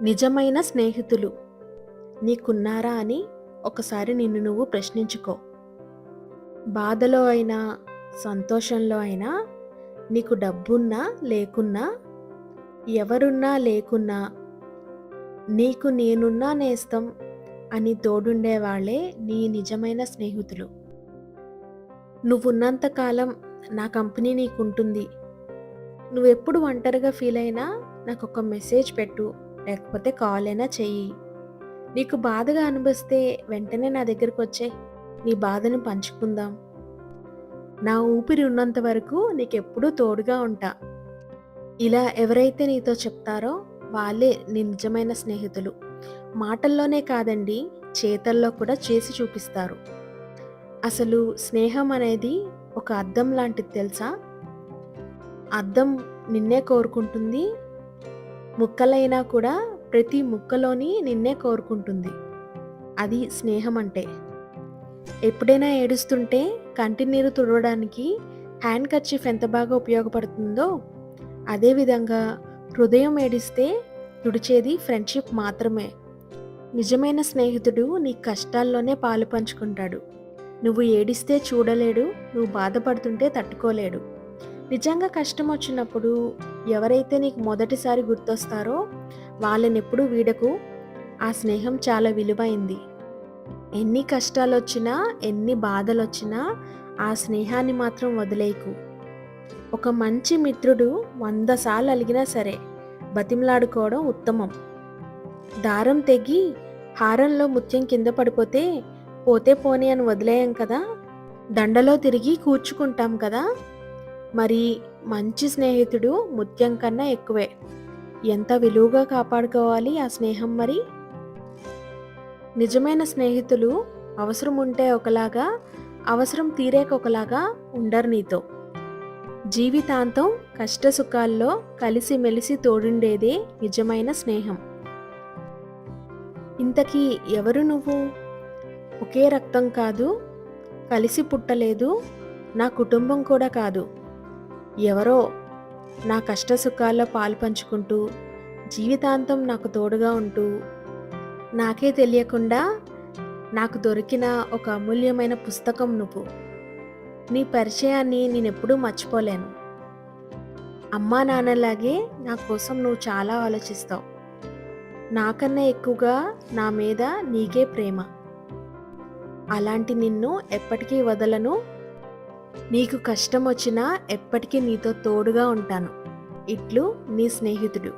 నిజమైన స్నేహితులు నీకున్నారా అని ఒకసారి నిన్ను నువ్వు ప్రశ్నించుకో. బాధలో అయినా, సంతోషంలో అయినా, నీకు డబ్బున్నా లేకున్నా, ఎవరున్నా లేకున్నా, నీకు నేనున్నా నేస్తం అని తోడుండే వాళ్ళే నీ నిజమైన స్నేహితులు. నువ్వున్నంత కాలం నా కంపెనీ నీకుంటుంది. నువ్వెప్పుడు ఒంటరిగా ఫీల్ అయినా నాకొక మెసేజ్ పెట్టు, లేకపోతే కాల్ అయినా చెయ్యి. నీకు బాధగా అనిపిస్తే వెంటనే నా దగ్గరకొచ్చేయి. నీ బాధని పంచుకుందాం. నా ఊపిరి ఉన్నంత వరకు నీకెప్పుడూ తోడుగా ఉంటా. ఇలా ఎవరైతే నీతో చెప్తారో వాళ్ళే నీ నిజమైన స్నేహితులు. మాటల్లోనే కాదండి, చేతల్లో కూడా చేసి చూపిస్తారు. అసలు స్నేహం అనేది ఒక అద్దం లాంటిది తెలుసా? అద్దం నిన్నే కోరుకుంటుంది. ముక్కలైనా కూడా ప్రతి ముక్కలోని నిన్నే కోరుకుంటుంది. అది స్నేహం అంటే. ఎప్పుడైనా ఏడుస్తుంటే కంటినీరు తుడవడానికి హ్యాండ్ కర్చీఫ్ ఎంత బాగా ఉపయోగపడుతుందో, అదేవిధంగా హృదయం ఏడిస్తే తుడిచేది ఫ్రెండ్షిప్ మాత్రమే. నిజమైన స్నేహితుడు నీ కష్టాల్లోనే పాలు పంచుకుంటాడు. నువ్వు ఏడిస్తే చూడలేడు, నువ్వు బాధపడుతుంటే తట్టుకోలేడు. నిజంగా కష్టం వచ్చినప్పుడు ఎవరైతే నీకు మొదటిసారి గుర్తొస్తారో వాళ్ళనెప్పుడూ వీడకు. ఆ స్నేహం చాలా విలువైంది. ఎన్ని కష్టాలొచ్చినా, ఎన్ని బాధలొచ్చినా ఆ స్నేహాన్ని మాత్రం వదిలేయకు. ఒక మంచి మిత్రుడు 100 సార్లు అలిగినా సరే బతిమలాడుకోవడం ఉత్తమం. దారం తెగి హారంలో ముత్యం కింద పడిపోతే పోతే పోనీ అని వదిలేయం కదా, దండలో తిరిగి కూర్చుకుంటాం కదా. మరి మంచి స్నేహితుడు ముత్యం కన్నా ఎక్కువే. ఎంత విలువగా కాపాడుకోవాలి ఆ స్నేహం మరి. నిజమైన స్నేహితులు అవసరం ఉంటే ఒకలాగా, అవసరం తీరాక ఒకలాగా ఉండరు నీతో. జీవితాంతం కష్టసుఖాల్లో కలిసిమెలిసి తోడుండేదే నిజమైన స్నేహం. ఇంతకీ ఎవరు నువ్వు? ఒకే రక్తం కాదు, కలిసి పుట్టలేదు, నా కుటుంబం కూడా కాదు. ఎవరో నా కష్టసుఖాల్లో పాలు పంచుకుంటూ, జీవితాంతం నాకు తోడుగా ఉంటూ, నాకే తెలియకుండా నాకు దొరికిన ఒక అమూల్యమైన పుస్తకం నువ్వు. నీ పరిచయాన్ని నేనెప్పుడూ మర్చిపోలేను. అమ్మా నాన్నలాగే నా కోసం నువ్వు చాలా ఆలోచిస్తావు. నాకన్నా ఎక్కువగా నా మీద నీకే ప్రేమ. అలాంటి నిన్ను ఎప్పటికీ వదలను. నీకు కష్టం వచ్చినా ఎప్పటికీ నీతో తోడుగా ఉంటాను. ఇట్లు నీ స్నేహితుడు.